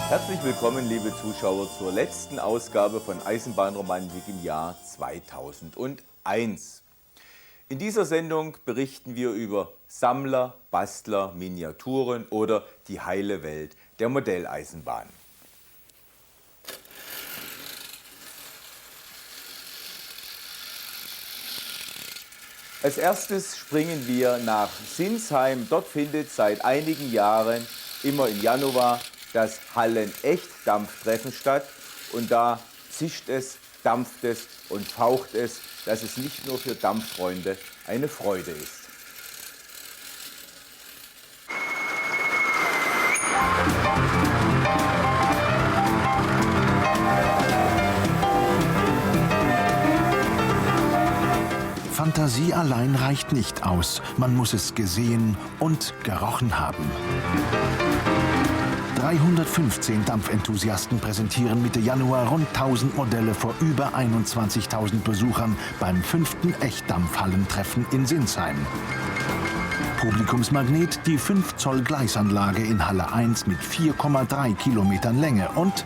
Herzlich willkommen, liebe Zuschauer, zur letzten Ausgabe von Eisenbahnromantik im Jahr 2001. In dieser Sendung berichten wir über Sammler, Bastler, Miniaturen oder die heile Welt der Modelleisenbahn. Als erstes springen wir nach Sinsheim. Dort findet seit einigen Jahren immer im Januar das Hallen-Echt-Dampftreffen statt. Und da zischt es, dampft es und faucht es, dass es nicht nur für Dampffreunde eine Freude ist. Fantasie allein reicht nicht aus. Man muss es gesehen und gerochen haben. 315 Dampfenthusiasten präsentieren Mitte Januar rund 1000 Modelle vor über 21.000 Besuchern beim 5. Echtdampfhallentreffen in Sinsheim. Publikumsmagnet die 5 Zoll Gleisanlage in Halle 1 mit 4,3 Kilometern Länge und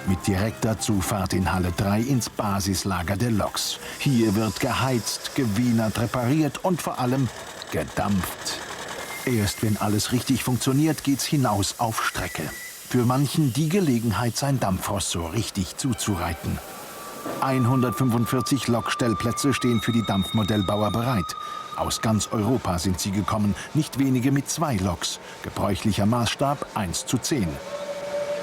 mit direkter Zufahrt in Halle 3 ins Basislager der Loks. Hier wird geheizt, gewienert, repariert und vor allem gedampft. Erst wenn alles richtig funktioniert, geht's hinaus auf Strecke. Für manchen die Gelegenheit, sein Dampfross so richtig zuzureiten. 145 Lokstellplätze stehen für die Dampfmodellbauer bereit. Aus ganz Europa sind sie gekommen, nicht wenige mit 2 Loks. Gebräuchlicher Maßstab 1:10.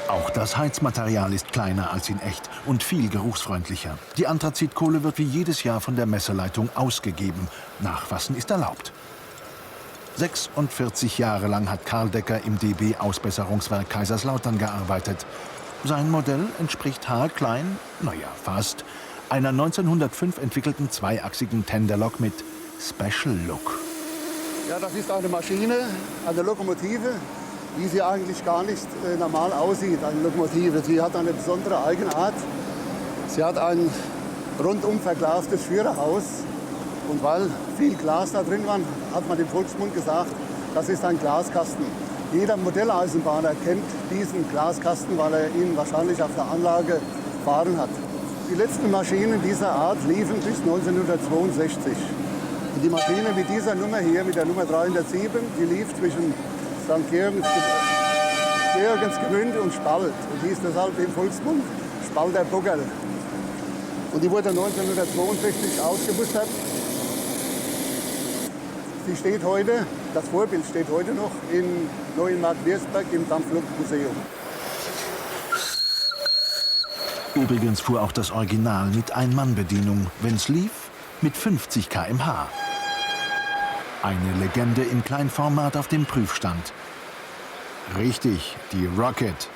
Auch das Heizmaterial ist kleiner als in echt und viel geruchsfreundlicher. Die Anthrazitkohle wird wie jedes Jahr von der Messeleitung ausgegeben. Nachfassen ist erlaubt. 46 Jahre lang hat Karl Decker im DB-Ausbesserungswerk Kaiserslautern gearbeitet. Sein Modell entspricht haarklein, naja, fast, einer 1905 entwickelten zweiachsigen Tenderlok mit Special Look. Ja, das ist eine Maschine, eine Lokomotive, wie sie eigentlich gar nicht normal aussieht, eine Lokomotive. Sie hat eine besondere Eigenart. Sie hat ein rundum verglastes Führerhaus. Und weil viel Glas da drin war, hat man im Volksmund gesagt, das ist ein Glaskasten. Jeder Modelleisenbahner kennt diesen Glaskasten, weil er ihn wahrscheinlich auf der Anlage gefahren hat. Die letzten Maschinen dieser Art liefen bis 1962. Und die Maschine mit dieser Nummer hier, mit der Nummer 307, die lief zwischen St. Georgensgmünd und Spalt und hieß deshalb im Volksmund Spalter Buggerl. Und die wurde 1962 ausgemustert. Sie steht heute, das Vorbild steht heute noch in Neuenmarkt-Wiersberg im Dampflokmuseum. Übrigens fuhr auch das Original mit Ein-Mann-Bedienung, wenn's lief, mit 50 km/h. Eine Legende im Kleinformat auf dem Prüfstand. Richtig, die Rocket.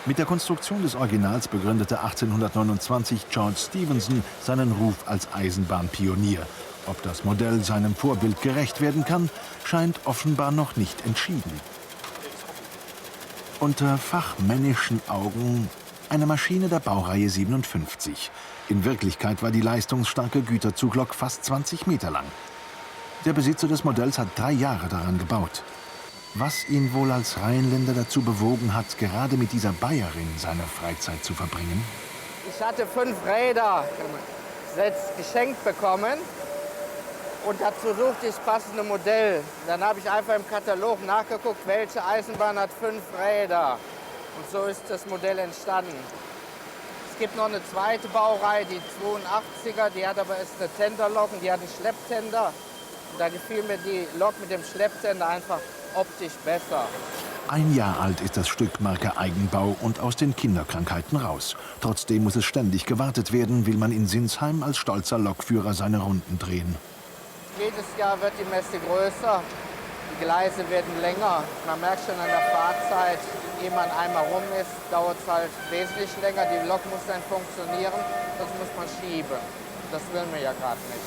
Mit der Konstruktion des Originals begründete 1829 George Stephenson seinen Ruf als Eisenbahnpionier. Ob das Modell seinem Vorbild gerecht werden kann, scheint offenbar noch nicht entschieden. Unter fachmännischen Augen eine Maschine der Baureihe 57. In Wirklichkeit war die leistungsstarke Güterzuglok fast 20 Meter lang. Der Besitzer des Modells hat 3 Jahre daran gebaut. Was ihn wohl als Rheinländer dazu bewogen hat, gerade mit dieser Bayerin seine Freizeit zu verbringen? Ich hatte 5 Räder selbst geschenkt bekommen und dazu suchte ich das passende Modell. Dann habe ich einfach im Katalog nachgeguckt, welche Eisenbahn hat 5 Räder. Und so ist das Modell entstanden. Es gibt noch eine zweite Baureihe, die 82er, die hat aber erst eine Tenderlok und die hat einen Schlepptender. Und da gefiel mir die Lok mit dem Schlepptender einfach optisch besser. 1 Jahr alt ist das Stück Marke Eigenbau und aus den Kinderkrankheiten raus. Trotzdem muss es ständig gewartet werden, will man in Sinsheim als stolzer Lokführer seine Runden drehen. Jedes Jahr wird die Messe größer, die Gleise werden länger. Man merkt schon an der Fahrzeit, ehe man einmal rum ist, dauert es halt wesentlich länger. Die Lok muss dann funktionieren, das muss man schieben. Das will man ja gerade nicht.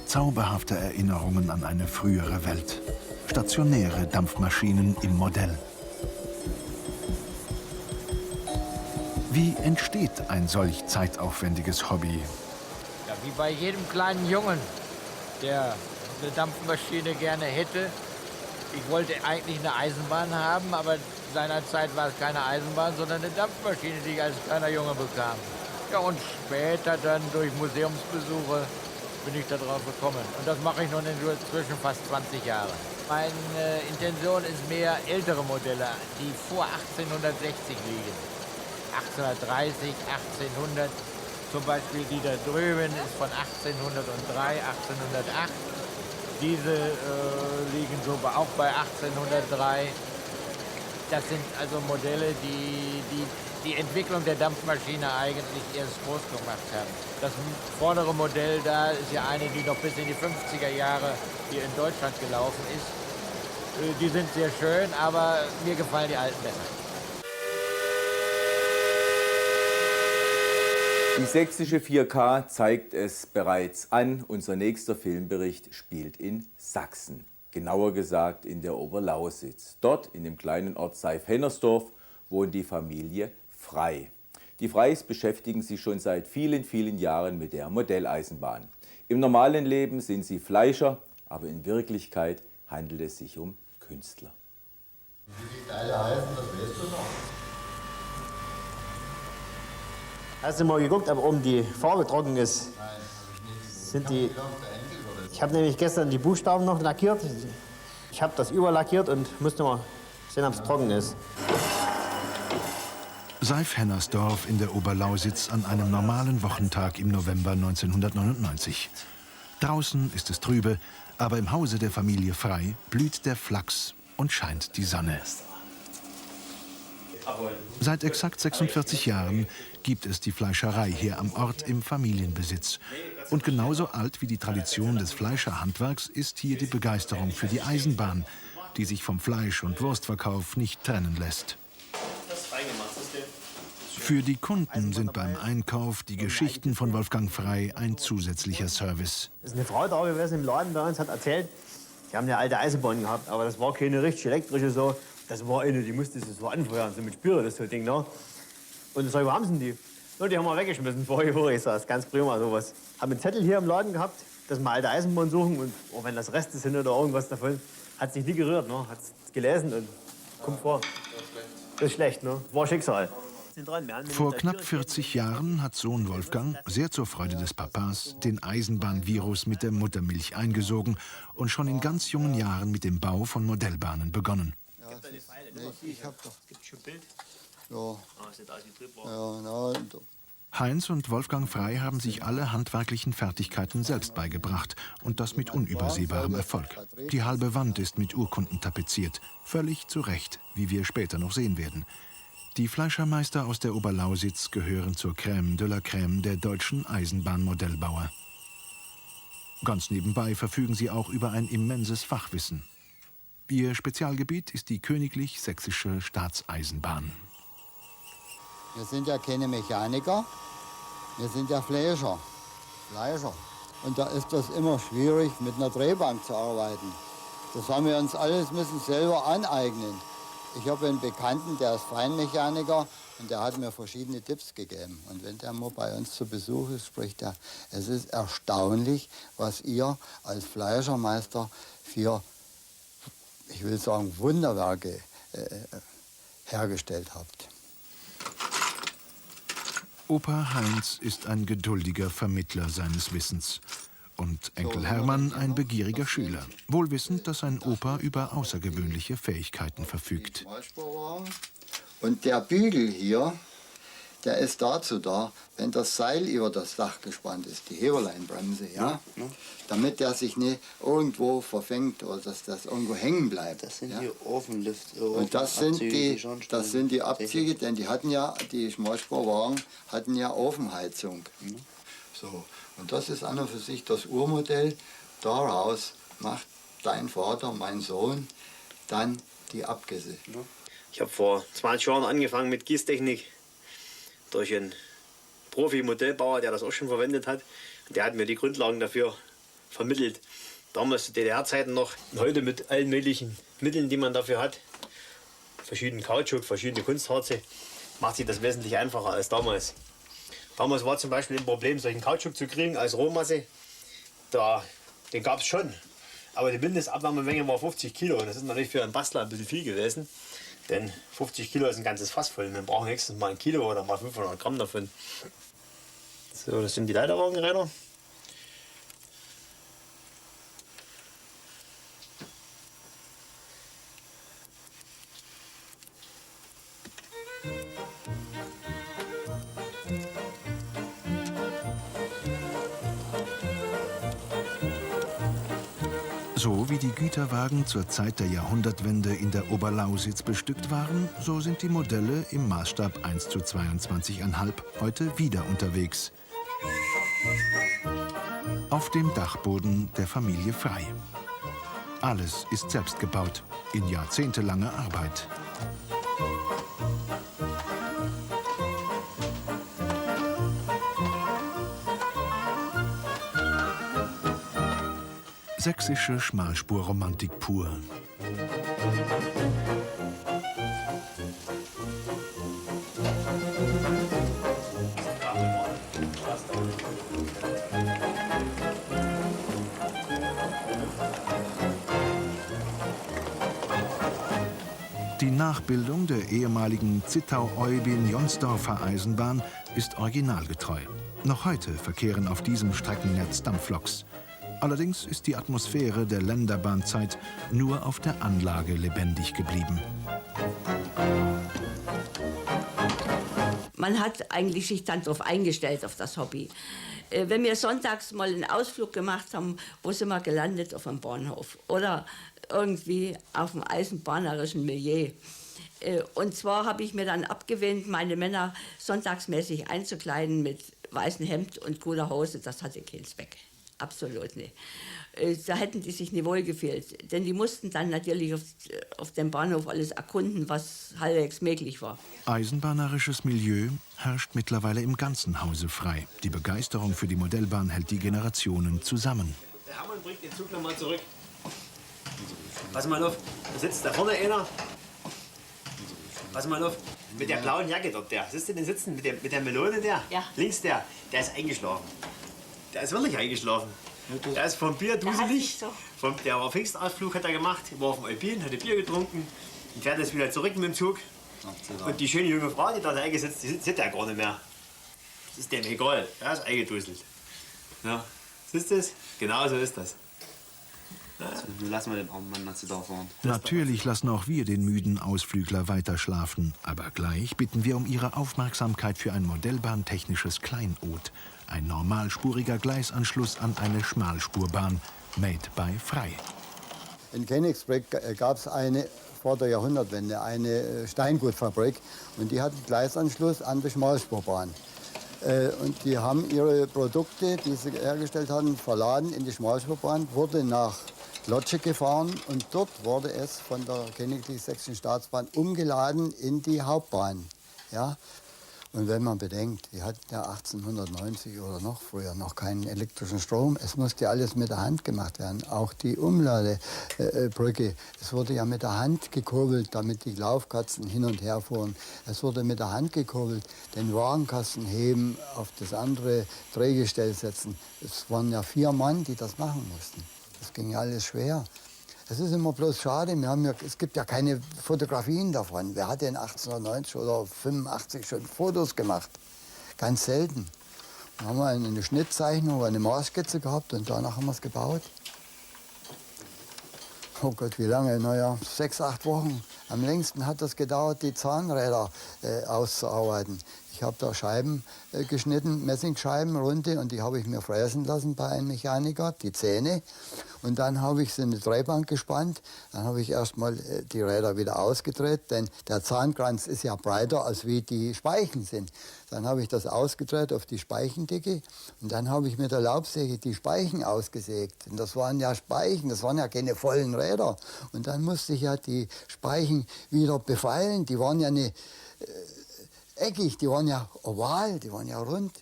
Zauberhafte Erinnerungen an eine frühere Welt. Stationäre Dampfmaschinen im Modell. Wie entsteht ein solch zeitaufwendiges Hobby? Ja, wie bei jedem kleinen Jungen, der eine Dampfmaschine gerne hätte. Ich wollte eigentlich eine Eisenbahn haben, aber seinerzeit war es keine Eisenbahn, sondern eine Dampfmaschine, die ich als kleiner Junge bekam. Ja, und später dann durch Museumsbesuche bin ich darauf gekommen. Und das mache ich nun inzwischen fast 20 Jahre. Meine Intention ist mehr ältere Modelle, die vor 1860 liegen. 1830, 1800. Zum Beispiel die da drüben ist von 1803, 1808. Diese liegen so auch bei 1803. Das sind also Modelle, die Entwicklung der Dampfmaschine eigentlich erst groß gemacht haben. Das vordere Modell da ist ja eine, die noch bis in die 50er Jahre hier in Deutschland gelaufen ist. Die sind sehr schön, aber mir gefallen die alten besser. Die sächsische 4K zeigt es bereits an. Unser nächster Filmbericht spielt in Sachsen. Genauer gesagt in der Oberlausitz. Dort, in dem kleinen Ort Seif-Hennersdorf, wohnt die Familie Frey. Die Freys beschäftigen sich schon seit vielen, vielen Jahren mit der Modelleisenbahn. Im normalen Leben sind sie Fleischer, aber in Wirklichkeit handelt es sich um Künstler. Wie die Teile heißen, das weißt du noch. Hast du mal geguckt, ob oben die Farbe trocken ist? Nein, habe ich nicht. Sind die, Der Enkel oder so. ich habe nämlich gestern die Buchstaben noch lackiert. Ich habe das überlackiert und musste mal sehen, ob es trocken ist. Seif-Hennersdorf in der Oberlausitz an einem normalen Wochentag im November 1999. Draußen ist es trübe, aber im Hause der Familie Frey blüht der Flachs und scheint die Sonne. Seit exakt 46 Jahren gibt es die Fleischerei hier am Ort im Familienbesitz. Und genauso alt wie die Tradition des Fleischerhandwerks ist hier die Begeisterung für die Eisenbahn, die sich vom Fleisch- und Wurstverkauf nicht trennen lässt. Für die Kunden sind beim Einkauf die Geschichten von Wolfgang Frey ein zusätzlicher Service. Es ist eine Frau da gewesen im Laden bei uns, hat erzählt, die haben eine alte Eisenbahn gehabt, aber das war keine richtig elektrische so. Das war eine, die musste sich so anfeuern, so mit Spüre, das so Ding, ne? Und ich sag, wo haben sie denn die? Und die haben wir weggeschmissen vorige Woche. Ich sag, das ist ganz prima sowas. Haben einen Zettel hier im Laden gehabt, dass wir alte Eisenbahn suchen und oh, wenn das Reste sind oder irgendwas davon, hat sich nie gerührt, ne? Hat es gelesen und kommt vor. Das ist schlecht, ne? War Schicksal. Vor knapp 40 Jahren hat Sohn Wolfgang, sehr zur Freude des Papas, den Eisenbahnvirus mit der Muttermilch eingesogen und schon in ganz jungen Jahren mit dem Bau von Modellbahnen begonnen. Ich hab doch. Gibt schon ein Bild? Ja. Heinz und Wolfgang Frey haben sich alle handwerklichen Fertigkeiten selbst beigebracht und das mit unübersehbarem Erfolg. Die halbe Wand ist mit Urkunden tapeziert, völlig zu Recht, wie wir später noch sehen werden. Die Fleischermeister aus der Oberlausitz gehören zur Crème de la Crème der deutschen Eisenbahnmodellbauer. Ganz nebenbei verfügen sie auch über ein immenses Fachwissen. Ihr Spezialgebiet ist die Königlich Sächsische Staatseisenbahn. Wir sind ja keine Mechaniker, wir sind ja Fleischer. Und da ist das immer schwierig, mit einer Drehbank zu arbeiten. Das haben wir uns alles müssen selber aneignen. Ich habe einen Bekannten, der ist Feinmechaniker und der hat mir verschiedene Tipps gegeben. Und wenn der mal bei uns zu Besuch ist, spricht er, es ist erstaunlich, was ihr als Fleischermeister für, ich will sagen, Wunderwerke hergestellt habt. Opa Heinz ist ein geduldiger Vermittler seines Wissens. Und Enkel Hermann ein begieriger Schüler, wohl wissend, dass sein Opa über außergewöhnliche Fähigkeiten verfügt. Und der Bügel hier, der ist dazu da, wenn das Seil über das Dach gespannt ist, die Heberleinbremse, ja, damit der sich nicht irgendwo verfängt oder dass das irgendwo hängen bleibt. Das sind die Ofenlift. Und das sind die Abzüge, denn die Schmalspurwagen hatten ja Ofenheizung. So. Und das ist an und für sich das Urmodell. Daraus macht dein Vater, mein Sohn, dann die Abgüsse. Ich habe vor 20 Jahren angefangen mit Gießtechnik durch einen Profi-Modellbauer, der das auch schon verwendet hat. Der hat mir die Grundlagen dafür vermittelt. Damals zu DDR-Zeiten noch. Und heute mit allen möglichen Mitteln, die man dafür hat, verschiedenen Kautschuk, verschiedene Kunstharze, macht sich das wesentlich einfacher als damals. Damals war zum Beispiel ein Problem, solchen Kautschuk zu kriegen als Rohmasse. Den gab es schon. Aber die Mindestabnahmemenge war 50 Kilo. Und das ist natürlich für einen Bastler ein bisschen viel gewesen. Denn 50 Kilo ist ein ganzes Fass voll. Wir brauchen höchstens mal ein Kilo oder mal 500 Gramm davon. So, das sind die Leiterwagenräder. So wie die Güterwagen zur Zeit der Jahrhundertwende in der Oberlausitz bestückt waren, so sind die Modelle im Maßstab 1:22,5 heute wieder unterwegs. Auf dem Dachboden der Familie Frey. Alles ist selbst gebaut, in jahrzehntelanger Arbeit. Sächsische Schmalspurromantik pur. Die Nachbildung der ehemaligen Zittau-Eubin-Jonsdorfer Eisenbahn ist originalgetreu. Noch heute verkehren auf diesem Streckennetz Dampfloks. Allerdings ist die Atmosphäre der Länderbahnzeit nur auf der Anlage lebendig geblieben. Man hat eigentlich sich dann darauf eingestellt, auf das Hobby. Wenn wir sonntags mal einen Ausflug gemacht haben, wo sind wir gelandet? Auf dem Bahnhof oder irgendwie auf dem eisenbahnerischen Milieu. Und zwar habe ich mir dann abgewöhnt, meine Männer sonntagsmäßig einzukleiden mit weißem Hemd und cooler Hose. Das hatte keinen Zweck. Absolut nicht. Da hätten die sich nicht wohlgefühlt. Denn die mussten dann natürlich auf dem Bahnhof alles erkunden, was halbwegs möglich war. Eisenbahnerisches Milieu herrscht mittlerweile im ganzen Hause Frey. Die Begeisterung für die Modellbahn hält die Generationen zusammen. Der Hermann bringt den Zug noch mal zurück. Pass mal auf, da sitzt da vorne einer. Pass mal auf, mit der blauen Jacke dort, der. Siehst du den sitzen mit der Melone, der? Ja. Links der ist eingeschlafen. Der ist wirklich eingeschlafen. Der ist vom Bier duselig. Der war Pfingstausflug hat er gemacht, war auf dem Alpin, hat Bier getrunken und fährt jetzt wieder zurück mit dem Zug. Und die schöne junge Frau, die da eingesetzt, die sitzt ja gar nicht mehr. Das ist dem egal, der ist eingeduselt. Ja, siehst du das? Genau so ist das. Nun lassen wir den armen Mann mal da fahren. Natürlich lassen auch wir den müden Ausflügler weiter schlafen. Aber gleich bitten wir um Ihre Aufmerksamkeit für ein modellbahntechnisches Kleinod. Ein normalspuriger Gleisanschluss an eine Schmalspurbahn. Made by Frey. In Königsbrück gab es vor der Jahrhundertwende eine Steingutfabrik. Und die hat einen Gleisanschluss an die Schmalspurbahn. Und die haben ihre Produkte, die sie hergestellt hatten, verladen in die Schmalspurbahn, wurde nach Lotsche gefahren und dort wurde es von der Königlich Sächsischen Staatsbahn umgeladen in die Hauptbahn. Ja? Und wenn man bedenkt, die hatten ja 1890 oder noch früher noch keinen elektrischen Strom. Es musste alles mit der Hand gemacht werden. Auch die Umladebrücke, es wurde ja mit der Hand gekurbelt, damit die Laufkatzen hin und her fuhren. Es wurde mit der Hand gekurbelt, den Wagenkasten heben, auf das andere Drehgestell setzen. Es waren ja 4 Mann, die das machen mussten. Das ging ja alles schwer. Es ist immer bloß schade, es gibt ja keine Fotografien davon. Wer hat denn 1890 oder 85 schon Fotos gemacht? Ganz selten. Dann haben wir eine Schnittzeichnung oder eine Maßskizze gehabt und danach haben wir es gebaut. Oh Gott, wie lange? Naja, 6, 8 Wochen. Am längsten hat das gedauert, die Zahnräder auszuarbeiten. Ich habe da Scheiben geschnitten, Messingscheiben, runde, und die habe ich mir fräsen lassen bei einem Mechaniker, die Zähne. Und dann habe ich sie in eine Drehbank gespannt. Dann habe ich erst mal die Räder wieder ausgedreht, denn der Zahnkranz ist ja breiter, als wie die Speichen sind. Dann habe ich das ausgedreht auf die Speichendicke und dann habe ich mit der Laubsäge die Speichen ausgesägt. Und das waren ja Speichen, das waren ja keine vollen Räder. Und dann musste ich ja die Speichen wieder befeilen. Die waren ja nicht eckig, die waren ja oval, die waren ja rund.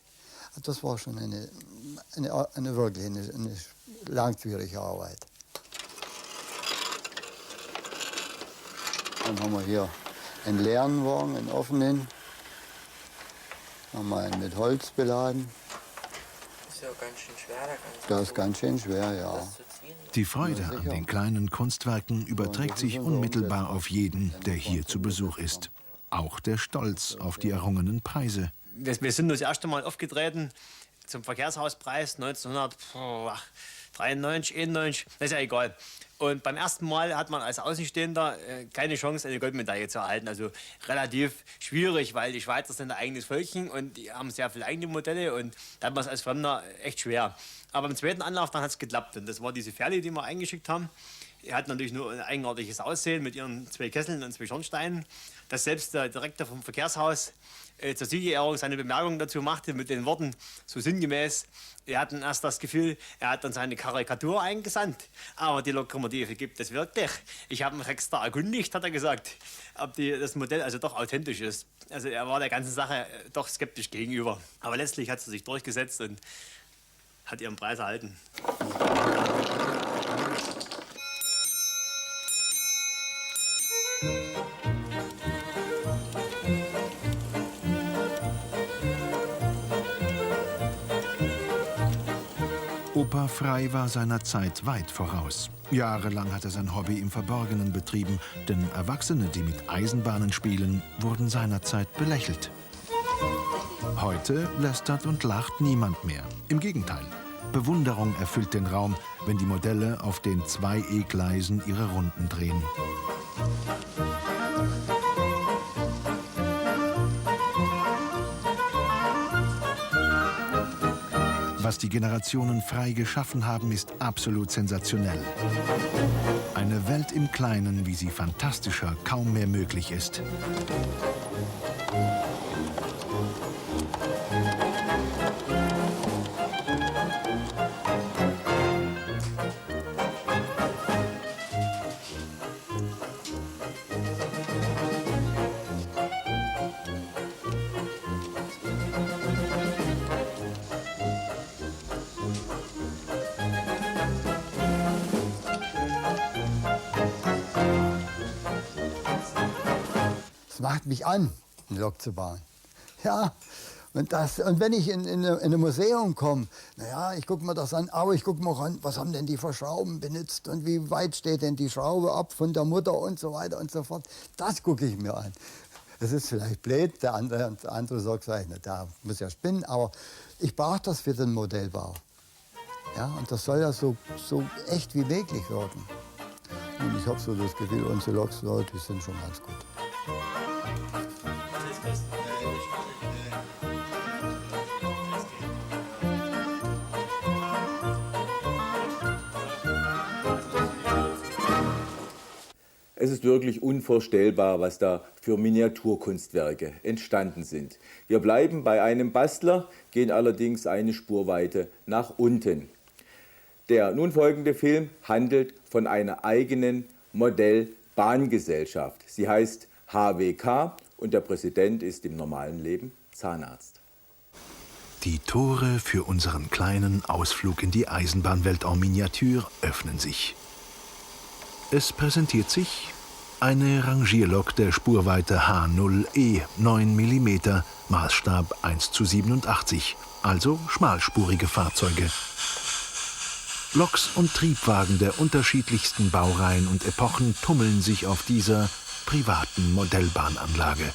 Das war schon wirklich eine langwierige Arbeit. Dann haben wir hier einen leeren Wagen, einen offenen. Haben wir einen mit Holz beladen. Das ist ja ganz schön schwer. Das ist ganz schön schwer, ja. Die Freude an den kleinen Kunstwerken überträgt sich unmittelbar auf jeden, der hier zu Besuch ist. Auch der Stolz auf die errungenen Preise. Wir sind das erste Mal aufgetreten zum Verkehrshauspreis 1993, 91, das ist ja egal. Und beim ersten Mal hat man als Außenstehender keine Chance, eine Goldmedaille zu erhalten. Also relativ schwierig, weil die Schweizer sind ein eigenes Völkchen und die haben sehr viele eigene Modelle und da hat man es als Fremder echt schwer. Aber im zweiten Anlauf dann hat es geklappt und das war diese Ferli, die wir eingeschickt haben. Die hat natürlich nur ein eigenartiges Aussehen mit ihren 2 Kesseln und 2 Schornsteinen. Dass selbst der Direktor vom Verkehrshaus zur Siegerehrung seine Bemerkung dazu machte mit den Worten so sinngemäß, wir hatten erst das Gefühl, er hat dann seine Karikatur eingesandt. Aber die Lokomotive gibt es wirklich. Ich habe mich extra erkundigt, hat er gesagt, ob das Modell also doch authentisch ist. Also er war der ganzen Sache doch skeptisch gegenüber. Aber letztlich hat sie sich durchgesetzt und hat ihren Preis erhalten. Opa Frei war seiner Zeit weit voraus. Jahrelang hat er sein Hobby im Verborgenen betrieben, denn Erwachsene, die mit Eisenbahnen spielen, wurden seinerzeit belächelt. Heute lästert und lacht niemand mehr. Im Gegenteil, Bewunderung erfüllt den Raum, wenn die Modelle auf den 2 E-Gleisen ihre Runden drehen. Was die Generationen Frei geschaffen haben, ist absolut sensationell. Eine Welt im Kleinen, wie sie fantastischer kaum mehr möglich ist. Es macht mich an, eine Lok zu bauen. Ja, und wenn ich in ein Museum komme, naja, ich gucke mir das an, aber ich gucke mir auch an, was haben denn die für Schrauben benutzt und wie weit steht denn die Schraube ab von der Mutter und so weiter und so fort. Das gucke ich mir an. Es ist vielleicht blöd, der andere sagt vielleicht, na, der muss ja spinnen, aber ich brauche das für den Modellbau. Ja, und das soll ja so echt wie möglich werden. Und ich habe so das Gefühl, unsere Loks, die sind schon ganz gut. Es ist wirklich unvorstellbar, was da für Miniaturkunstwerke entstanden sind. Wir bleiben bei einem Bastler, gehen allerdings eine Spurweite nach unten. Der nun folgende Film handelt von einer eigenen Modellbahngesellschaft. Sie heißt HWK und der Präsident ist im normalen Leben Zahnarzt. Die Tore für unseren kleinen Ausflug in die Eisenbahnwelt en Miniatur öffnen sich. Es präsentiert sich eine Rangierlok der Spurweite H0E, 9 mm, Maßstab 1:87, also schmalspurige Fahrzeuge. Loks und Triebwagen der unterschiedlichsten Baureihen und Epochen tummeln sich auf dieser privaten Modellbahnanlage.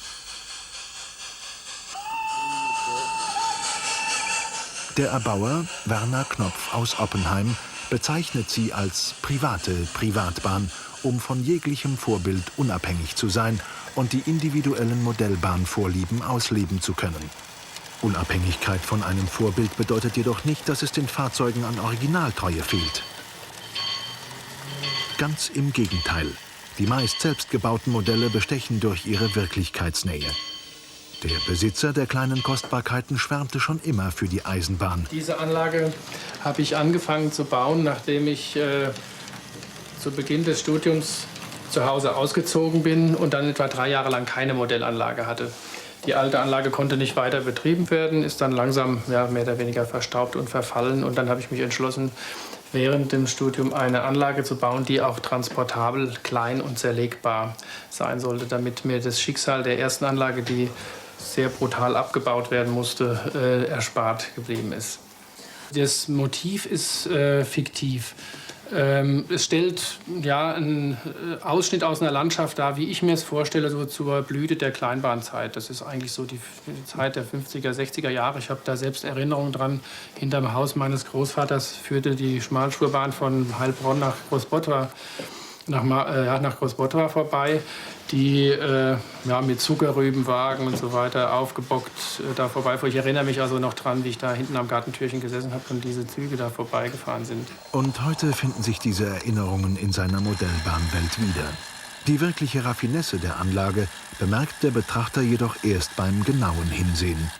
Der Erbauer Werner Knopf aus Oppenheim bezeichnet sie als private Privatbahn, um von jeglichem Vorbild unabhängig zu sein und die individuellen Modellbahnvorlieben ausleben zu können. Unabhängigkeit von einem Vorbild bedeutet jedoch nicht, dass es den Fahrzeugen an Originaltreue fehlt. Ganz im Gegenteil. Die meist selbstgebauten Modelle bestechen durch ihre Wirklichkeitsnähe. Der Besitzer der kleinen Kostbarkeiten schwärmte schon immer für die Eisenbahn. Diese Anlage habe ich angefangen zu bauen, nachdem ich zu Beginn des Studiums zu Hause ausgezogen bin und dann etwa 3 Jahre lang keine Modellanlage hatte. Die alte Anlage konnte nicht weiter betrieben werden, ist dann langsam mehr oder weniger verstaubt und verfallen. Und dann habe ich mich entschlossen, während dem Studium eine Anlage zu bauen, die auch transportabel, klein und zerlegbar sein sollte, damit mir das Schicksal der ersten Anlage, die sehr brutal abgebaut werden musste, erspart geblieben ist. Das Motiv ist fiktiv. Es stellt ja einen Ausschnitt aus einer Landschaft dar, wie ich mir es vorstelle, so zur Blüte der Kleinbahnzeit. Das ist eigentlich so die Zeit der 50er, 60er Jahre. Ich habe da selbst Erinnerungen dran. Hinterm Haus meines Großvaters führte die Schmalspurbahn von Heilbronn nach Großbottwar, nach Großbottwar vorbei, die mit Zuckerrübenwagen und so weiter aufgebockt da vorbeifuhr. Ich erinnere mich also noch dran, wie ich da hinten am Gartentürchen gesessen habe und diese Züge da vorbeigefahren sind. Und heute finden sich diese Erinnerungen in seiner Modellbahnwelt wieder. Die wirkliche Raffinesse der Anlage bemerkt der Betrachter jedoch erst beim genauen Hinsehen.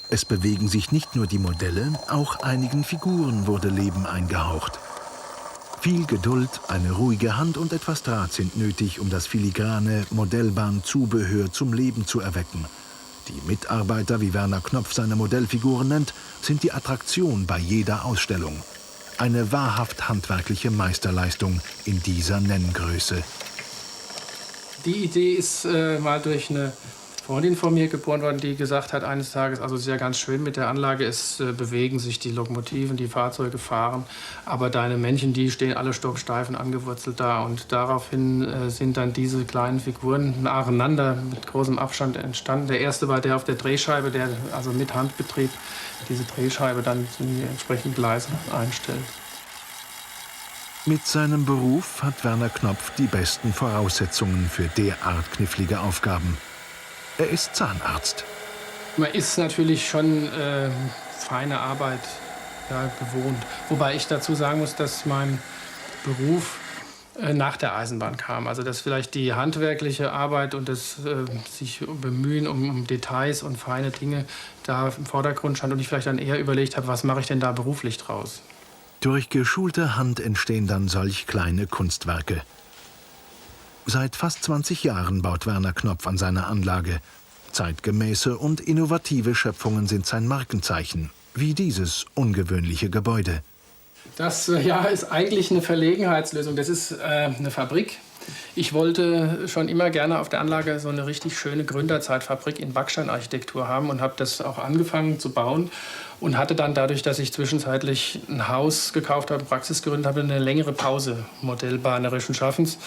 Es bewegen sich nicht nur die Modelle, auch einigen Figuren wurde Leben eingehaucht. Viel Geduld, eine ruhige Hand und etwas Draht sind nötig, um das filigrane Modellbahnzubehör zum Leben zu erwecken. Die Mitarbeiter, wie Werner Knopf seine Modellfiguren nennt, sind die Attraktion bei jeder Ausstellung. Eine wahrhaft handwerkliche Meisterleistung in dieser Nenngröße. Die Idee ist mal durch eine Freundin von mir geboren worden, die gesagt hat eines Tages, also es ist ja ganz schön mit der Anlage, es bewegen sich die Lokomotiven, die Fahrzeuge fahren, aber deine Männchen, die stehen alle stocksteif und angewurzelt da. Und daraufhin sind dann diese kleinen Figuren nacheinander mit großem Abstand entstanden. Der erste war der auf der Drehscheibe, der also mit Handbetrieb diese Drehscheibe dann in die entsprechenden Gleise einstellt. Mit seinem Beruf hat Werner Knopf die besten Voraussetzungen für derart knifflige Aufgaben. Er ist Zahnarzt. Man ist natürlich schon feine Arbeit gewohnt. Wobei ich dazu sagen muss, dass mein Beruf nach der Eisenbahn kam. Also dass vielleicht die handwerkliche Arbeit und das sich bemühen um Details und feine Dinge da im Vordergrund stand und ich vielleicht dann eher überlegt habe, was mache ich denn da beruflich draus? Durch geschulte Hand entstehen dann solch kleine Kunstwerke. Seit fast 20 Jahren baut Werner Knopf an seiner Anlage. Zeitgemäße und innovative Schöpfungen sind sein Markenzeichen, wie dieses ungewöhnliche Gebäude. Das ist eigentlich eine Verlegenheitslösung. Das ist eine Fabrik. Ich wollte schon immer gerne auf der Anlage so eine richtig schöne Gründerzeitfabrik in Backsteinarchitektur haben und habe das auch angefangen zu bauen und hatte dann dadurch, dass ich zwischenzeitlich ein Haus gekauft habe, Praxis gegründet habe, eine längere Pause modellbahnerischen Schaffens.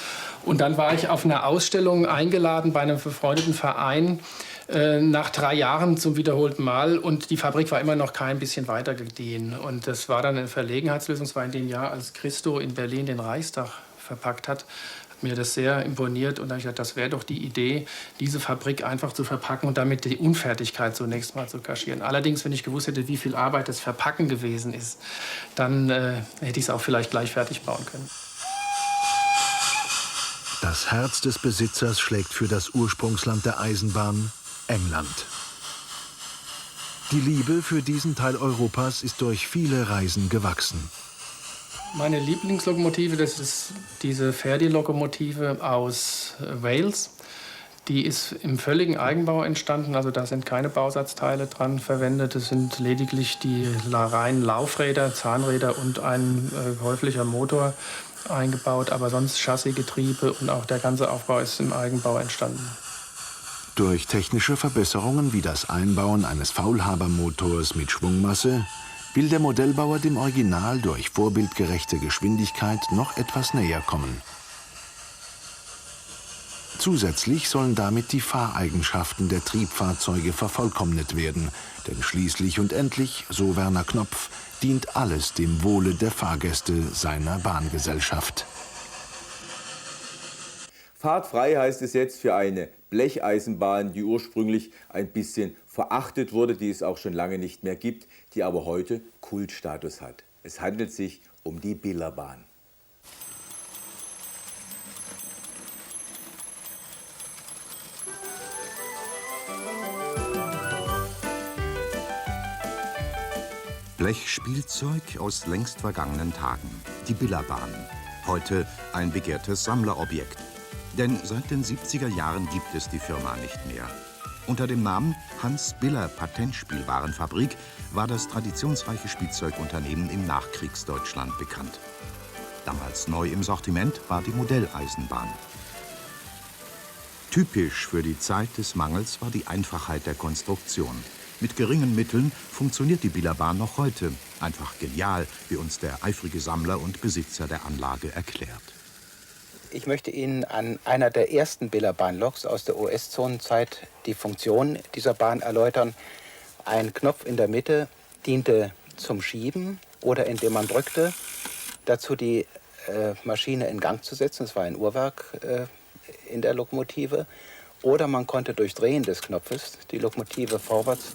Und dann war ich auf einer Ausstellung eingeladen bei einem befreundeten Verein nach 3 Jahren zum wiederholten Mal. Und die Fabrik war immer noch kein bisschen weiter gediehen. Und das war dann eine Verlegenheitslösung. Es war in dem Jahr, als Christo in Berlin den Reichstag verpackt hat, mir das sehr imponiert und dann habe ich gedacht, das wäre doch die Idee, diese Fabrik einfach zu verpacken und damit die Unfertigkeit zunächst mal zu kaschieren. Allerdings, wenn ich gewusst hätte, wie viel Arbeit das Verpacken gewesen ist, dann hätte ich es auch vielleicht gleich fertig bauen können. Das Herz des Besitzers schlägt für das Ursprungsland der Eisenbahn, England. Die Liebe für diesen Teil Europas ist durch viele Reisen gewachsen. Meine Lieblingslokomotive, das ist diese Verdi-Lokomotive aus Wales. Die ist im völligen Eigenbau entstanden, also da sind keine Bausatzteile dran verwendet. Es sind lediglich die reinen Laufräder, Zahnräder und ein häuflicher Motor eingebaut, aber sonst Chassisgetriebe und auch der ganze Aufbau ist im Eigenbau entstanden. Durch technische Verbesserungen wie das Einbauen eines Faulhabermotors mit Schwungmasse will der Modellbauer dem Original durch vorbildgerechte Geschwindigkeit noch etwas näher kommen. Zusätzlich sollen damit die Fahreigenschaften der Triebfahrzeuge vervollkommnet werden, denn schließlich und endlich, so Werner Knopf, dient alles dem Wohle der Fahrgäste seiner Bahngesellschaft. Fahrtfrei heißt es jetzt für eine Blecheisenbahn, die ursprünglich ein bisschen verachtet wurde, die es auch schon lange nicht mehr gibt, die aber heute Kultstatus hat. Es handelt sich um die Billerbahn. Blechspielzeug aus längst vergangenen Tagen. Die Billerbahn. Heute ein begehrtes Sammlerobjekt. Denn seit den 70er Jahren gibt es die Firma nicht mehr. Unter dem Namen Hans Biller Patentspielwarenfabrik war das traditionsreiche Spielzeugunternehmen im Nachkriegsdeutschland bekannt. Damals neu im Sortiment war die Modelleisenbahn. Typisch für die Zeit des Mangels war die Einfachheit der Konstruktion. Mit geringen Mitteln funktioniert die Billerbahn noch heute. Einfach genial, wie uns der eifrige Sammler und Besitzer der Anlage erklärt. Ich möchte Ihnen an einer der ersten Billerbahn-Loks aus der US-Zonenzeit die Funktion dieser Bahn erläutern. Ein Knopf in der Mitte diente zum Schieben oder indem man drückte, dazu die Maschine in Gang zu setzen. Es war ein Uhrwerk in der Lokomotive. Oder man konnte durch Drehen des Knopfes die Lokomotive vorwärts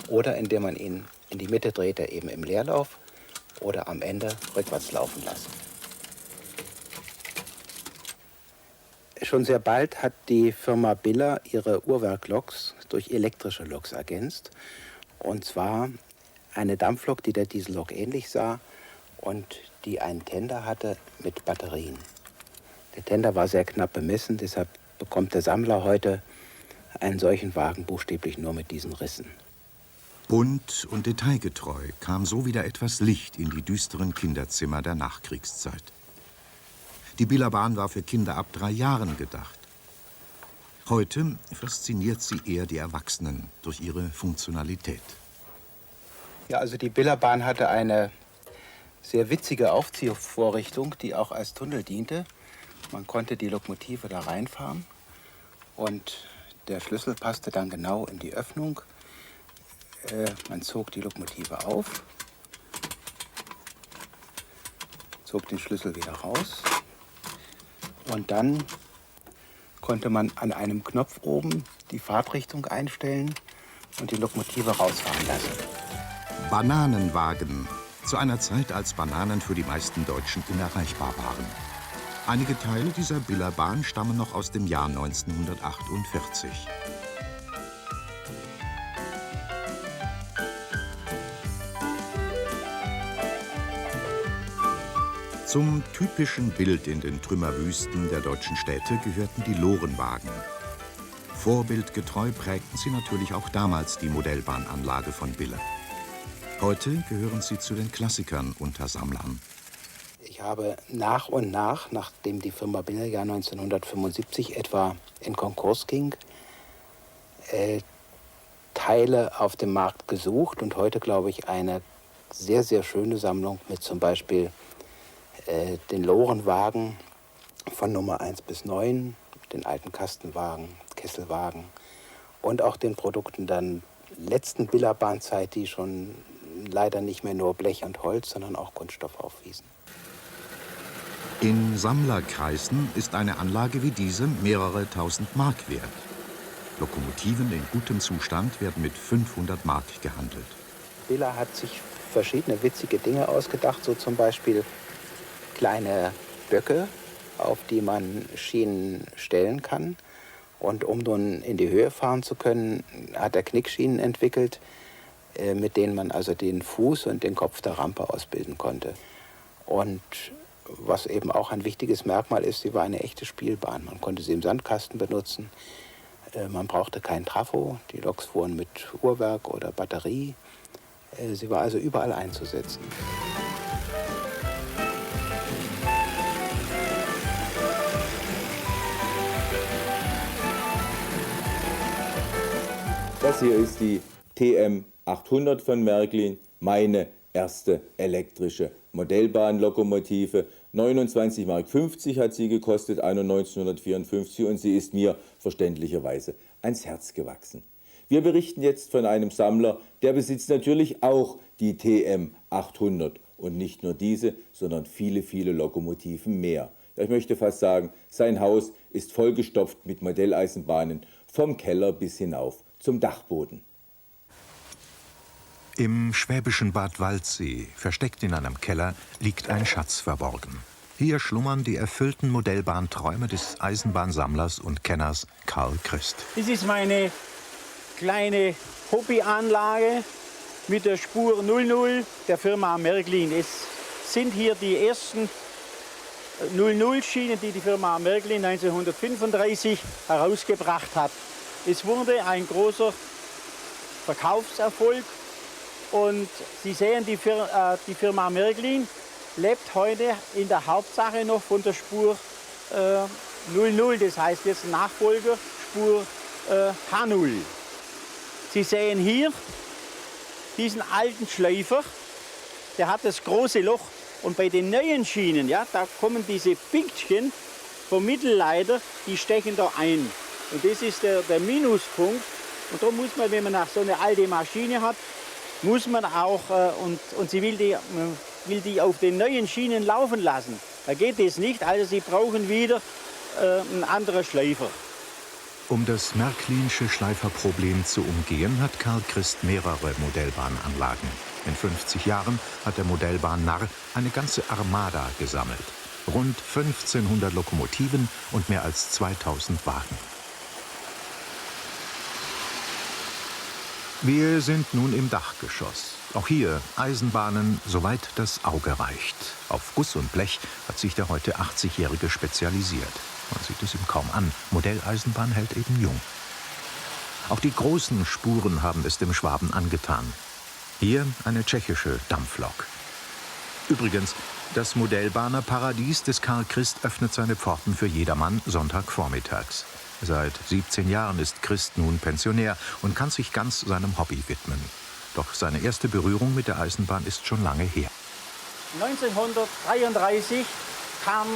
oder indem man ihn in die Mitte drehte, eben im Leerlauf oder am Ende rückwärts laufen lassen. Schon sehr bald hat die Firma Biller ihre Uhrwerkloks durch elektrische Loks ergänzt. Und zwar eine Dampflok, die der Diesellok ähnlich sah und die einen Tender hatte mit Batterien. Der Tender war sehr knapp bemessen, deshalb bekommt der Sammler heute einen solchen Wagen buchstäblich nur mit diesen Rissen. Bunt und detailgetreu kam so wieder etwas Licht in die düsteren Kinderzimmer der Nachkriegszeit. Die Billerbahn war für Kinder ab 3 Jahren gedacht. Heute fasziniert sie eher die Erwachsenen durch ihre Funktionalität. Ja, also die Billerbahn hatte eine sehr witzige Aufziehvorrichtung, die auch als Tunnel diente. Man konnte die Lokomotive da reinfahren und der Schlüssel passte dann genau in die Öffnung. Man zog die Lokomotive auf, zog den Schlüssel wieder raus und dann konnte man an einem Knopf oben die Fahrtrichtung einstellen und die Lokomotive rausfahren lassen. Bananenwagen. Zu einer Zeit, als Bananen für die meisten Deutschen unerreichbar waren. Einige Teile dieser Billerbahn stammen noch aus dem Jahr 1948. Zum typischen Bild in den Trümmerwüsten der deutschen Städte gehörten die Lorenwagen. Vorbildgetreu prägten sie natürlich auch damals die Modellbahnanlage von Biller. Heute gehören sie zu den Klassikern unter Sammlern. Ich habe nach und nach, nachdem die Firma Biller ja 1975 etwa in Konkurs ging, Teile auf dem Markt gesucht und heute, glaube ich, eine sehr, sehr schöne Sammlung mit zum Beispiel den Lorenwagen von Nummer 1 bis 9, den alten Kastenwagen, Kesselwagen und auch den Produkten der letzten Billerbahnzeit, die schon leider nicht mehr nur Blech und Holz, sondern auch Kunststoff aufwiesen. In Sammlerkreisen ist eine Anlage wie diese mehrere tausend Mark wert. Lokomotiven in gutem Zustand werden mit 500 Mark gehandelt. Biller hat sich verschiedene witzige Dinge ausgedacht, so zum Beispiel kleine Böcke, auf die man Schienen stellen kann. Und um nun in die Höhe fahren zu können, hat er Knickschienen entwickelt, mit denen man also den Fuß und den Kopf der Rampe ausbilden konnte. Und was eben auch ein wichtiges Merkmal ist, sie war eine echte Spielbahn. Man konnte sie im Sandkasten benutzen. Man brauchte kein Trafo. Die Loks fuhren mit Uhrwerk oder Batterie. Sie war also überall einzusetzen. Das hier ist die TM 800 von Märklin, meine erste elektrische Modellbahnlokomotive. 29,50 Mark hat sie gekostet, 1954, und sie ist mir verständlicherweise ans Herz gewachsen. Wir berichten jetzt von einem Sammler, der besitzt natürlich auch die TM 800 und nicht nur diese, sondern viele, viele Lokomotiven mehr. Ja, ich möchte fast sagen, sein Haus ist vollgestopft mit Modelleisenbahnen vom Keller bis hinauf zum Dachboden. Im schwäbischen Bad Waldsee, versteckt in einem Keller, liegt ein Schatz verborgen. Hier schlummern die erfüllten Modellbahnträume des Eisenbahnsammlers und Kenners Karl Christ. Das ist meine kleine Hobbyanlage mit der Spur 00 der Firma Märklin. Es sind hier die ersten 00-Schienen, die die Firma Märklin 1935 herausgebracht hat. Es wurde ein großer Verkaufserfolg. Und Sie sehen, die Firma Märklin lebt heute in der Hauptsache noch von der Spur 00, das heißt jetzt Nachfolger Spur H0. Sie sehen hier diesen alten Schleifer, der hat das große Loch. Und bei den neuen Schienen, ja, da kommen diese Pünktchen vom Mittelleiter, die stechen da ein. Und das ist der Minuspunkt. Und da muss man, wenn man nach so eine alte Maschine hat, muss man auch, und sie will die auf den neuen Schienen laufen lassen. Da geht das nicht, also sie brauchen wieder einen anderen Schleifer. Um das Märklinsche Schleiferproblem zu umgehen, hat Karl Christ mehrere Modellbahnanlagen. In 50 Jahren hat der Modellbahn Narr eine ganze Armada gesammelt. Rund 1500 Lokomotiven und mehr als 2000 Wagen. Wir sind nun im Dachgeschoss. Auch hier Eisenbahnen, soweit das Auge reicht. Auf Guss und Blech hat sich der heute 80-Jährige spezialisiert. Man sieht es ihm kaum an. Modelleisenbahn hält eben jung. Auch die großen Spuren haben es dem Schwaben angetan. Hier eine tschechische Dampflok. Übrigens, das Modellbahnerparadies des Karl Christ öffnet seine Pforten für jedermann Sonntagvormittags. Seit 17 Jahren ist Christ nun Pensionär und kann sich ganz seinem Hobby widmen. Doch seine erste Berührung mit der Eisenbahn ist schon lange her. 1933 kam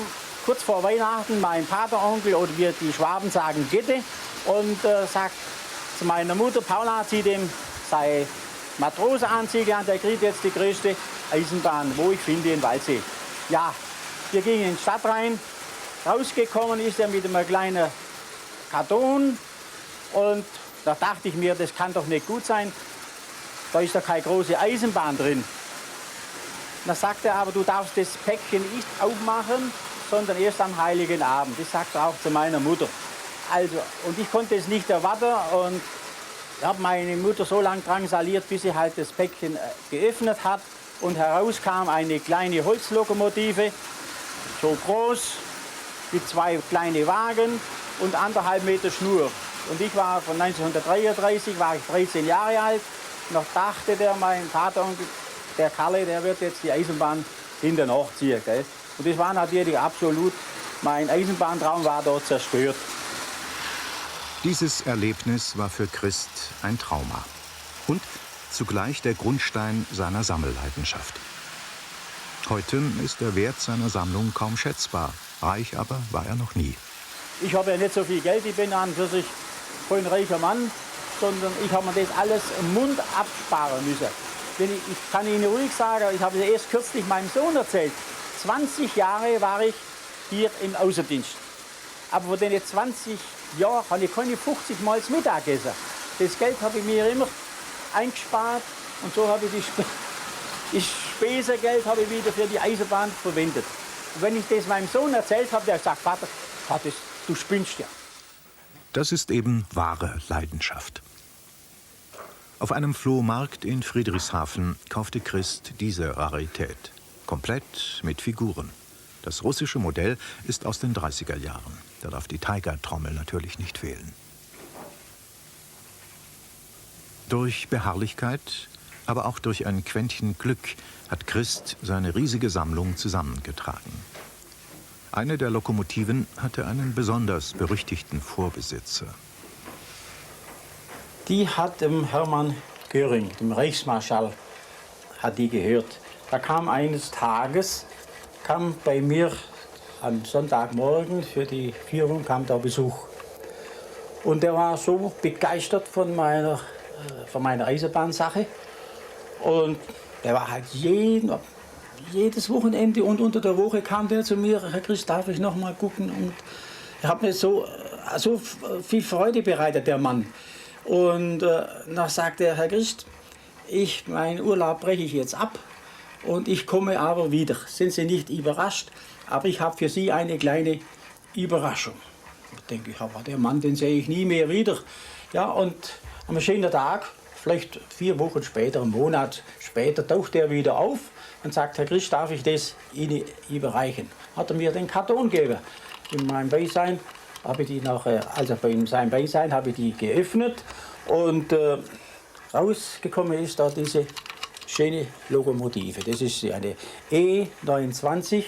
kurz vor Weihnachten mein Pateronkel, oder wie die Schwaben sagen, Gitte, und sagt zu meiner Mutter, Paula, zieh dem sei Matrosenanzüge an, der kriegt jetzt die größte Eisenbahn, wo ich finde, in Waldsee. Ja, wir gingen in die Stadt rein, rausgekommen ist er mit einem kleinen Karton, und da dachte ich mir, das kann doch nicht gut sein, da ist doch keine große Eisenbahn drin. Da sagte er aber, du darfst das Päckchen nicht aufmachen, sondern erst am Heiligen Abend. Das sagt er auch zu meiner Mutter. Also, und ich konnte es nicht erwarten und habe meine Mutter so lange drangsaliert, bis sie halt das Päckchen geöffnet hat. Und heraus kam eine kleine Holzlokomotive, so groß, mit 2 kleine Wagen und 1,5 Meter Schnur. Und ich war von 1933, war ich 13 Jahre alt. Noch dachte mein Vateronkel, der Kalle, der wird jetzt die Eisenbahn hinten nachziehen. Gell? Und das war natürlich absolut, mein Eisenbahntraum war dort zerstört. Dieses Erlebnis war für Christ ein Trauma. Und zugleich der Grundstein seiner Sammelleidenschaft. Heute ist der Wert seiner Sammlung kaum schätzbar. Reich aber war er noch nie. Ich habe ja nicht so viel Geld, ich bin an für sich kein reicher Mann, sondern ich habe mir das alles im Mund absparen müssen. Ich kann Ihnen ruhig sagen, ich habe es erst kürzlich meinem Sohn erzählt. 20 Jahre war ich hier im Außendienst. Aber von den 20 Jahren habe ich keine 50 Mal das Mittag gegessen. Das Geld habe ich mir immer eingespart und so habe ich das Spesengeld habe ich wieder für die Eisenbahn verwendet. Und wenn ich das meinem Sohn erzählt habe, der sagt, Vater, du spinnst ja. Das ist eben wahre Leidenschaft. Auf einem Flohmarkt in Friedrichshafen kaufte Christ diese Rarität. Komplett mit Figuren. Das russische Modell ist aus den 30er Jahren. Da darf die Tiger-Trommel natürlich nicht fehlen. Durch Beharrlichkeit, aber auch durch ein Quäntchen Glück hat Christ seine riesige Sammlung zusammengetragen. Eine der Lokomotiven hatte einen besonders berüchtigten Vorbesitzer. Die hat dem Hermann Göring, dem Reichsmarschall, hat die gehört. Da kam eines Tages, bei mir am Sonntagmorgen für die Führung kam da Besuch. Und der war so begeistert von meiner Eisenbahnsache. Und der war halt jedes Wochenende und unter der Woche kam der zu mir, Herr Christ, darf ich noch mal gucken? Und er hat mir so viel Freude bereitet, der Mann. Und dann sagte er, Herr Christ, meinen Urlaub breche ich jetzt ab und ich komme aber wieder. Sind Sie nicht überrascht? Aber ich habe für Sie eine kleine Überraschung. Ich denke, aber der Mann, den sehe ich nie mehr wieder. Ja, und am schönen Tag, vielleicht 4 Wochen später, einen Monat später, taucht er wieder auf und sagt, Herr Christ, darf ich das Ihnen überreichen? Hat er mir den Karton gegeben. In meinem Beisein habe ich die bei seinem Beisein habe ich die geöffnet und rausgekommen ist da diese schöne Lokomotive. Das ist eine E29.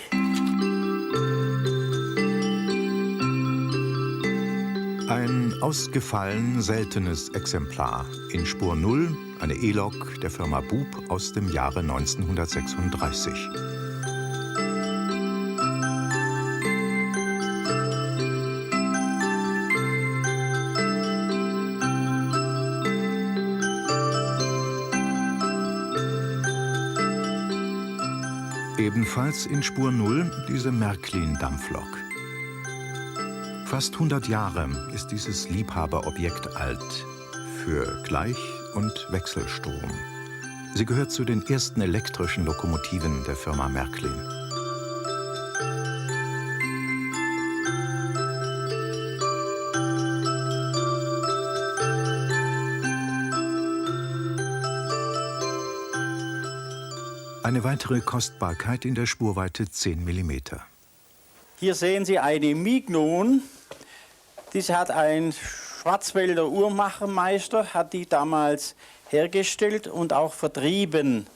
ausgefallen seltenes Exemplar. In Spur 0 eine E-Lok der Firma Bub aus dem Jahre 1936. Ebenfalls in Spur 0 diese Märklin-Dampflok. Fast 100 Jahre ist dieses Liebhaberobjekt alt. Für Gleich- und Wechselstrom. Sie gehört zu den ersten elektrischen Lokomotiven der Firma Märklin. Eine weitere Kostbarkeit in der Spurweite 10 mm. Hier sehen Sie eine Mignon. Diese hat ein Schwarzwälder Uhrmachermeister, hat die damals hergestellt und auch vertrieben.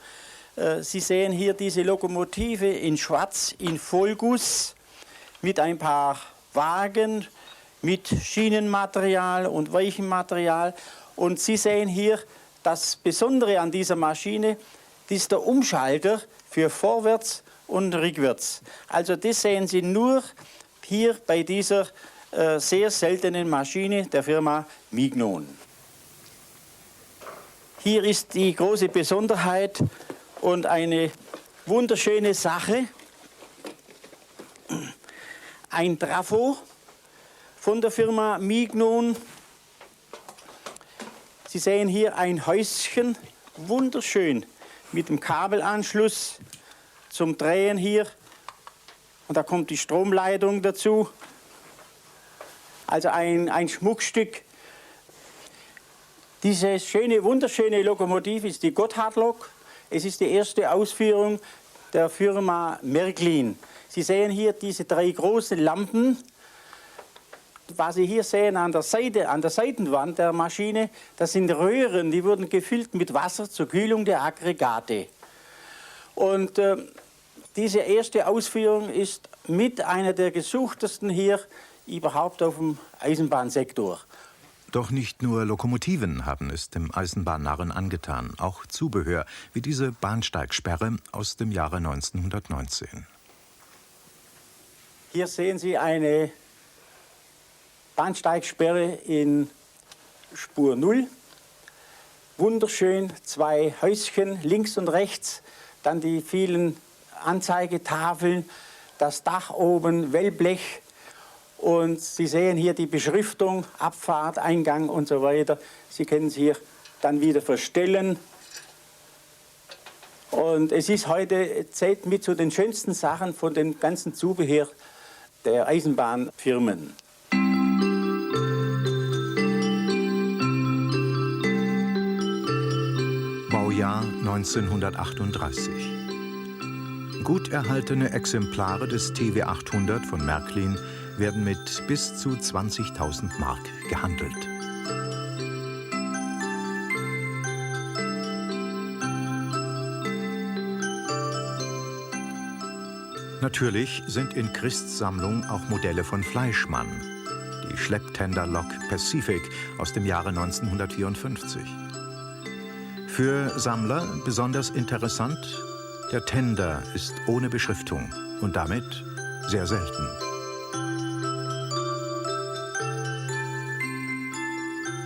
Sie sehen hier diese Lokomotive in Schwarz, in Vollguss, mit ein paar Wagen, mit Schienenmaterial und weichem Material. Und Sie sehen hier das Besondere an dieser Maschine, das ist der Umschalter für vorwärts und rückwärts. Also das sehen Sie nur hier bei dieser sehr seltenen Maschine der Firma Mignon. Hier ist die große Besonderheit und eine wunderschöne Sache. Ein Trafo von der Firma Mignon. Sie sehen hier ein Häuschen, wunderschön, mit dem Kabelanschluss zum Drehen hier. Und da kommt die Stromleitung dazu. Also ein Schmuckstück. Diese schöne, wunderschöne Lokomotive ist die Gotthardlok. Es ist die erste Ausführung der Firma Märklin. Sie sehen hier diese 3 großen Lampen. Was Sie hier sehen an der Seite, an der Seitenwand der Maschine, das sind Röhren, die wurden gefüllt mit Wasser zur Kühlung der Aggregate. Und diese erste Ausführung ist mit einer der gesuchtesten hier überhaupt auf dem Eisenbahnsektor. Doch nicht nur Lokomotiven haben es dem Eisenbahnnarren angetan, auch Zubehör, wie diese Bahnsteigsperre aus dem Jahre 1919. Hier sehen Sie eine Bahnsteigsperre in Spur 0. Wunderschön, 2 Häuschen links und rechts, dann die vielen Anzeigetafeln, das Dach oben, Wellblech. Und Sie sehen hier die Beschriftung, Abfahrt, Eingang und so weiter. Sie können es hier dann wieder verstellen. Und es ist heute, zählt mit zu den schönsten Sachen von den ganzen Zubehör der Eisenbahnfirmen. Baujahr 1938. Gut erhaltene Exemplare des TW 800 von Märklin werden mit bis zu 20.000 Mark gehandelt. Natürlich sind in Christs Sammlung auch Modelle von Fleischmann. Die Schlepptenderlok Pacific aus dem Jahre 1954. Für Sammler besonders interessant, der Tender ist ohne Beschriftung und damit sehr selten.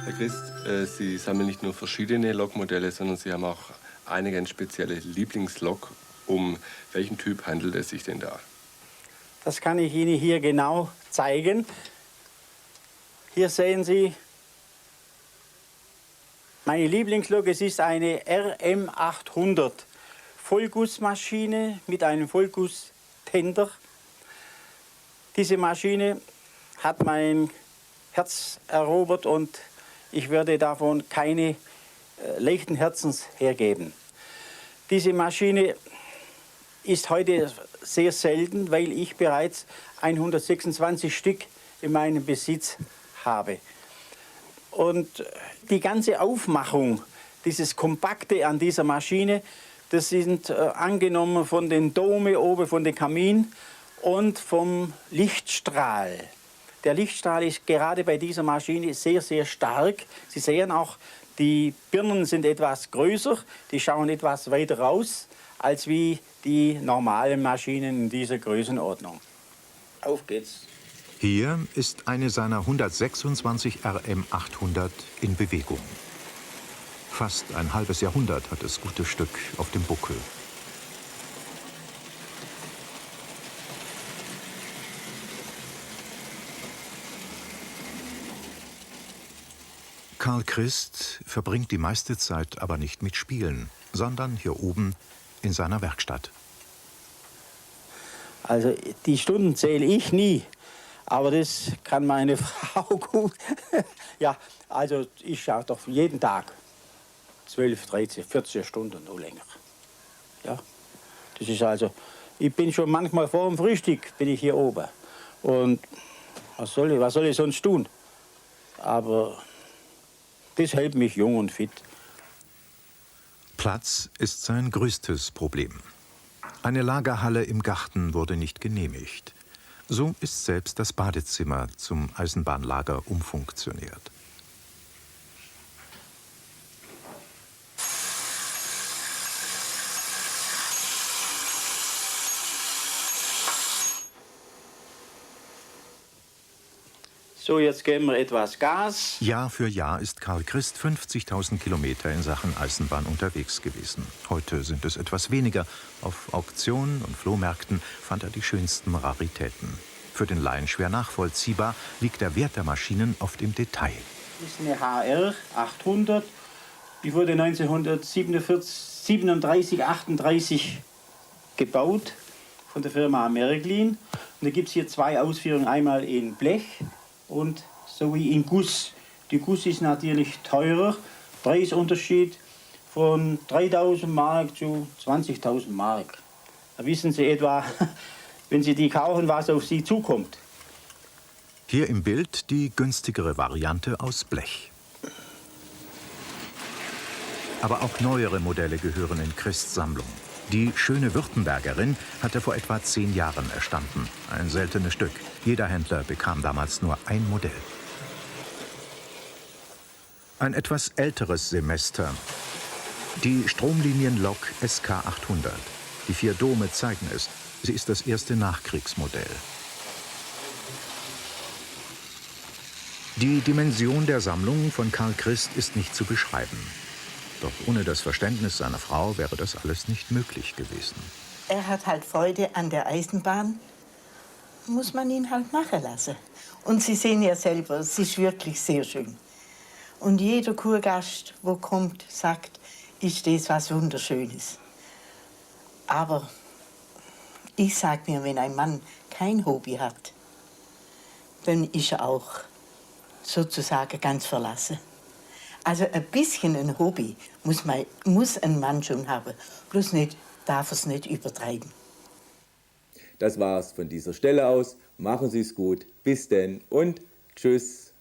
Herr Christ, Sie sammeln nicht nur verschiedene Lokmodelle, sondern Sie haben auch eine ganz spezielle Lieblingslok. Um welchen Typ handelt es sich denn da? Das kann ich Ihnen hier genau zeigen. Hier sehen Sie meine Lieblingslok. Es ist eine RM 800 Vollgussmaschine mit einem Vollgusstender. Diese Maschine hat mein Herz erobert und ich werde davon keine leichten Herzens hergeben. Diese Maschine ist heute sehr selten, weil ich bereits 126 Stück in meinem Besitz habe. Und die ganze Aufmachung, dieses Kompakte an dieser Maschine, das sind angenommen von den Dome oben, von dem Kamin und vom Lichtstrahl, Der Lichtstrahl ist gerade bei dieser Maschine sehr, sehr stark. Sie sehen auch, die Birnen sind etwas größer, die schauen etwas weiter raus, als wie die normalen Maschinen in dieser Größenordnung. Auf geht's. Hier ist eine seiner 126 RM 800 in Bewegung. Fast ein halbes Jahrhundert hat das gute Stück auf dem Buckel. Karl Christ verbringt die meiste Zeit aber nicht mit Spielen, sondern hier oben in seiner Werkstatt. Also die Stunden zähle ich nie, aber das kann meine Frau gut. Ja, also ich schaue doch jeden Tag 12, 13, 14 Stunden noch länger. Ja, das ist also, ich bin schon manchmal vor dem Frühstück bin ich hier oben. Und was soll ich sonst tun? Aber das hält mich jung und fit. Platz ist sein größtes Problem. Eine Lagerhalle im Garten wurde nicht genehmigt. So ist selbst das Badezimmer zum Eisenbahnlager umfunktioniert. So, jetzt geben wir etwas Gas. Jahr für Jahr ist Karl Christ 50.000 Kilometer in Sachen Eisenbahn unterwegs gewesen. Heute sind es etwas weniger. Auf Auktionen und Flohmärkten fand er die schönsten Raritäten. Für den Laien schwer nachvollziehbar liegt der Wert der Maschinen oft im Detail. Das ist eine HR 800. Die wurde 1937, 38 gebaut von der Firma Märklin. Und da gibt es hier zwei Ausführungen, einmal in Blech und sowie in Guss. Die Guss ist natürlich teurer, Preisunterschied von 3.000 Mark zu 20.000 Mark. Da wissen Sie etwa, wenn Sie die kaufen, was auf Sie zukommt. Hier im Bild die günstigere Variante aus Blech. Aber auch neuere Modelle gehören in Christs Sammlung. Die schöne Württembergerin hat er vor etwa 10 Jahren erstanden. Ein seltenes Stück. Jeder Händler bekam damals nur ein Modell. Ein etwas älteres Semester. Die Stromlinienlok SK 800. Die 4 Dome zeigen es. Sie ist das erste Nachkriegsmodell. Die Dimension der Sammlung von Karl Christ ist nicht zu beschreiben. Doch ohne das Verständnis seiner Frau wäre das alles nicht möglich gewesen. Er hat halt Freude an der Eisenbahn, muss man ihn halt machen lassen. Und Sie sehen ja selber, es ist wirklich sehr schön. Und jeder Kurgast, der kommt, sagt, ist das was Wunderschönes. Aber ich sag mir, wenn ein Mann kein Hobby hat, dann ist er auch sozusagen ganz verlassen. Also ein bisschen ein Hobby muss ein Mann schon haben. Bloß darf es nicht übertreiben. Das war's von dieser Stelle aus. Machen Sie es gut. Bis denn und tschüss.